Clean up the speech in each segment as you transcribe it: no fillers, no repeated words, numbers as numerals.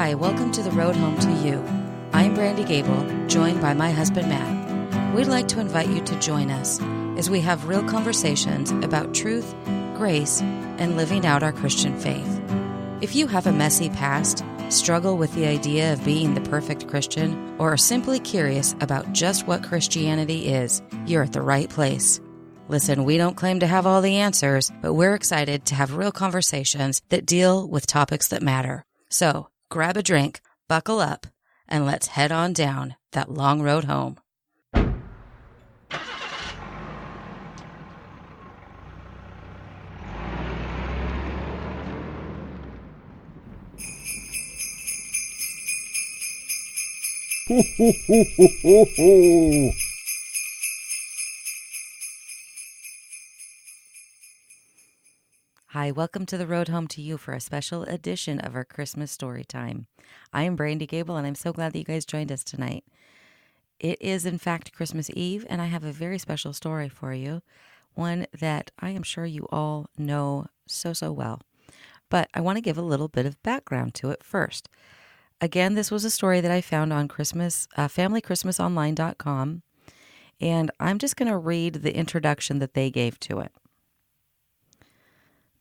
Hi, welcome to The Road Home to You. I'm Brandy Gable, joined by my husband Matt. We'd like to invite you to join us as we have real conversations about truth, grace, and living out our Christian faith. If you have a messy past, struggle with the idea of being the perfect Christian, or are simply curious about just what Christianity is, you're at the right place. Listen, we don't claim to have all the answers, but we're excited to have real conversations that deal with topics that matter. So, grab a drink, buckle up, and let's head on down that long road home. Ho, ho, ho, ho, ho, ho. Hi, welcome to The Road Home to You for a special edition of our Christmas story time. I am Brandy Gable, and I'm so glad that you guys joined us tonight. It is, in fact, Christmas Eve, and I have a very special story for you, one that I am sure you all know so well. But I want to give a little bit of background to it first. Again, this was a story that I found on familychristmasonline.com, and I'm just going to read the introduction that they gave to it.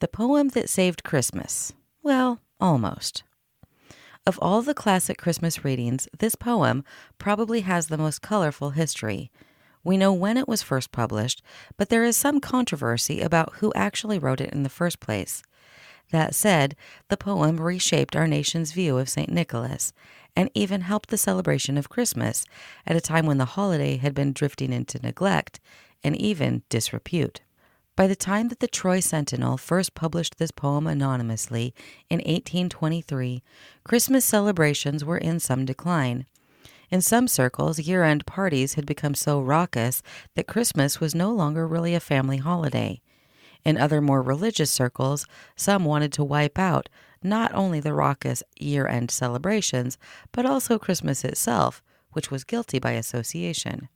The poem that saved Christmas. Well, almost. Of all the classic Christmas readings, this poem probably has the most colorful history. We know when it was first published, but there is some controversy about who actually wrote it in the first place. That said, the poem reshaped our nation's view of St. Nicholas and even helped the celebration of Christmas at a time when the holiday had been drifting into neglect and even disrepute. By the time that the Troy Sentinel first published this poem anonymously in 1823, Christmas celebrations were in some decline. In some circles, year-end parties had become so raucous that Christmas was no longer really a family holiday. In other more religious circles, some wanted to wipe out not only the raucous year-end celebrations, but also Christmas itself, which was guilty by association.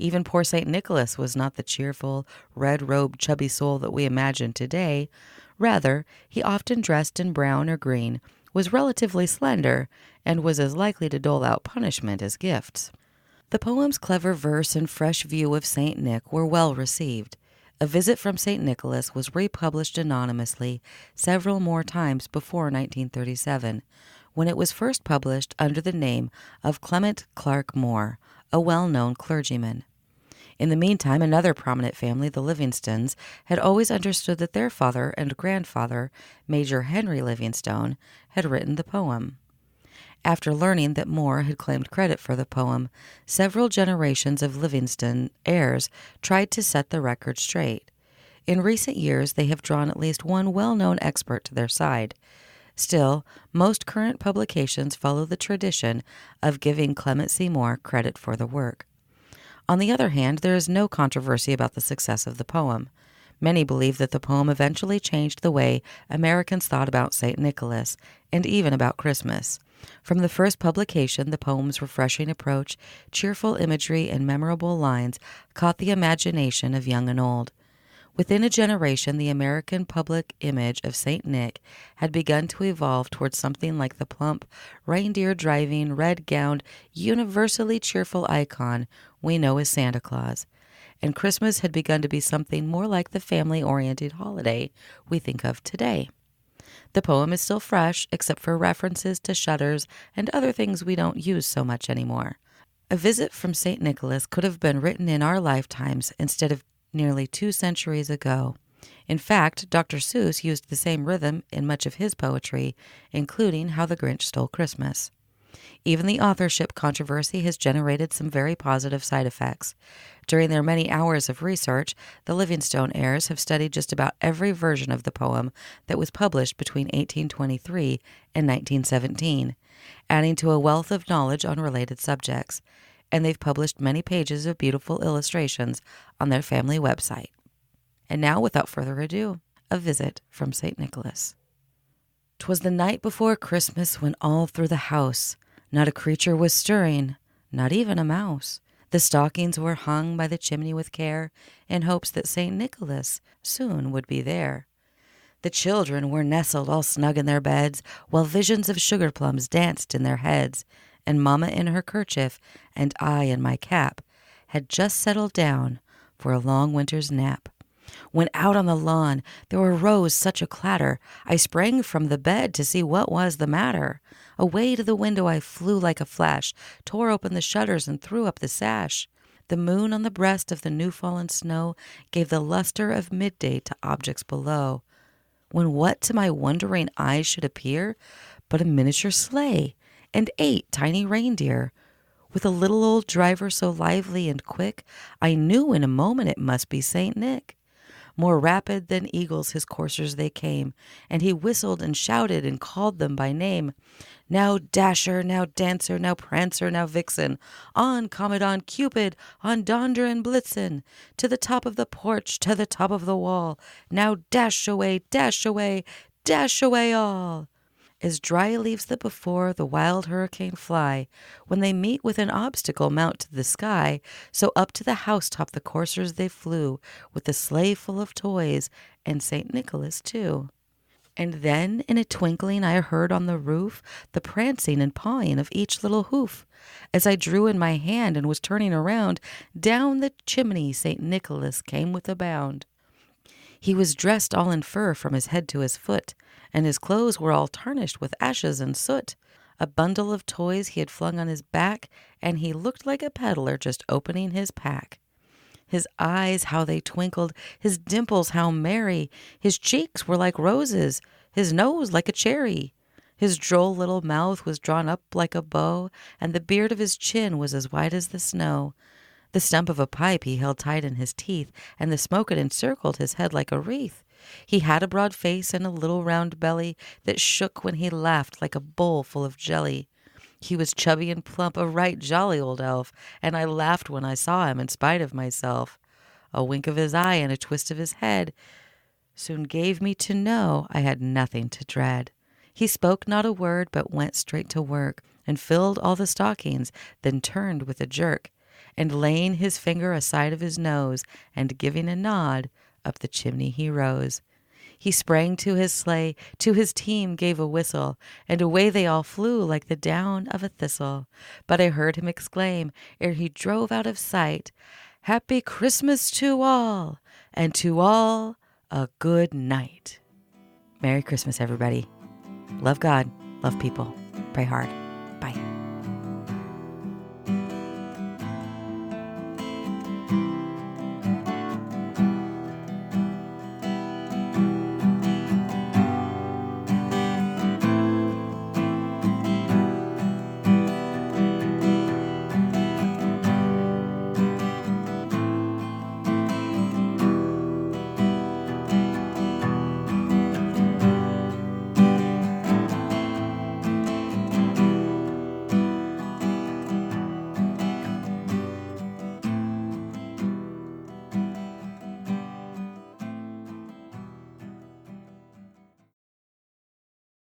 Even poor St. Nicholas was not the cheerful, red-robed, chubby soul that we imagine today. Rather, he often dressed in brown or green, was relatively slender, and was as likely to dole out punishment as gifts. The poem's clever verse and fresh view of St. Nick were well received. A Visit from St. Nicholas was republished anonymously several more times before 1937, when it was first published under the name of Clement Clarke Moore, a well-known clergyman. In the meantime, another prominent family, the Livingstones, had always understood that their father and grandfather, Major Henry Livingstone, had written the poem. After learning that Moore had claimed credit for the poem, several generations of Livingstone heirs tried to set the record straight. In recent years, they have drawn at least one well-known expert to their side. Still, most current publications follow the tradition of giving Clement C. Moore credit for the work. On the other hand, there is no controversy about the success of the poem. Many believe that the poem eventually changed the way Americans thought about St. Nicholas, and even about Christmas. From the first publication, the poem's refreshing approach, cheerful imagery, and memorable lines caught the imagination of young and old. Within a generation, the American public image of St. Nick had begun to evolve towards something like the plump, reindeer-driving, red-gowned, universally cheerful icon we know as Santa Claus, and Christmas had begun to be something more like the family-oriented holiday we think of today. The poem is still fresh, except for references to shutters and other things we don't use so much anymore. A Visit from St. Nicholas could have been written in our lifetimes instead of nearly 2 centuries ago. In fact, Dr. Seuss used the same rhythm in much of his poetry, including How the Grinch Stole Christmas. Even the authorship controversy has generated some very positive side effects. During their many hours of research, the Livingstone heirs have studied just about every version of the poem that was published between 1823 and 1917, adding to a wealth of knowledge on related subjects. And they've published many pages of beautiful illustrations on their family website. And now, without further ado, a visit from St. Nicholas. 'Twas the night before Christmas when all through the house not a creature was stirring, not even a mouse. The stockings were hung by the chimney with care, in hopes that St. Nicholas soon would be there. The children were nestled all snug in their beds, while visions of sugar plums danced in their heads, and Mamma in her kerchief and I in my cap had just settled down for a long winter's nap. When out on the lawn there arose such a clatter, I sprang from the bed to see what was the matter. Away to the window I flew like a flash, tore open the shutters and threw up the sash. The moon on the breast of the new-fallen snow gave the luster of midday to objects below, when what to my wondering eyes should appear but a miniature sleigh and 8 tiny reindeer, with a little old driver so lively and quick, I knew in a moment it must be Saint Nick. More rapid than eagles his coursers they came, and he whistled and shouted and called them by name. Now Dasher, now Dancer, now Prancer, now Vixen, on Comet, on Cupid, on Donder and Blitzen, to the top of the porch, to the top of the wall, now dash away, dash away, dash away all. As dry leaves that before the wild hurricane fly, when they meet with an obstacle mount to the sky, so up to the housetop the coursers they flew, with the sleigh full of toys, and St. Nicholas too. And then in a twinkling I heard on the roof the prancing and pawing of each little hoof. As I drew in my hand and was turning around, down the chimney St. Nicholas came with a bound. He was dressed all in fur from his head to his foot, and his clothes were all tarnished with ashes and soot. A bundle of toys he had flung on his back, and he looked like a peddler just opening his pack. His eyes, how they twinkled, his dimples, how merry, his cheeks were like roses, his nose like a cherry. His droll little mouth was drawn up like a bow, and the beard of his chin was as white as the snow. The stump of a pipe he held tight in his teeth, and the smoke had encircled his head like a wreath. He had a broad face and a little round belly that shook when he laughed like a bowl full of jelly. He was chubby and plump, a right jolly old elf, and I laughed when I saw him in spite of myself. A wink of his eye and a twist of his head soon gave me to know I had nothing to dread. He spoke not a word, but went straight to work, and filled all the stockings, then turned with a jerk, and laying his finger aside of his nose, and giving a nod, up the chimney he rose. He sprang to his sleigh, to his team gave a whistle, and away they all flew like the down of a thistle. But I heard him exclaim, ere he drove out of sight, "Happy Christmas to all, and to all a good night." Merry Christmas, everybody. Love God, love people, pray hard.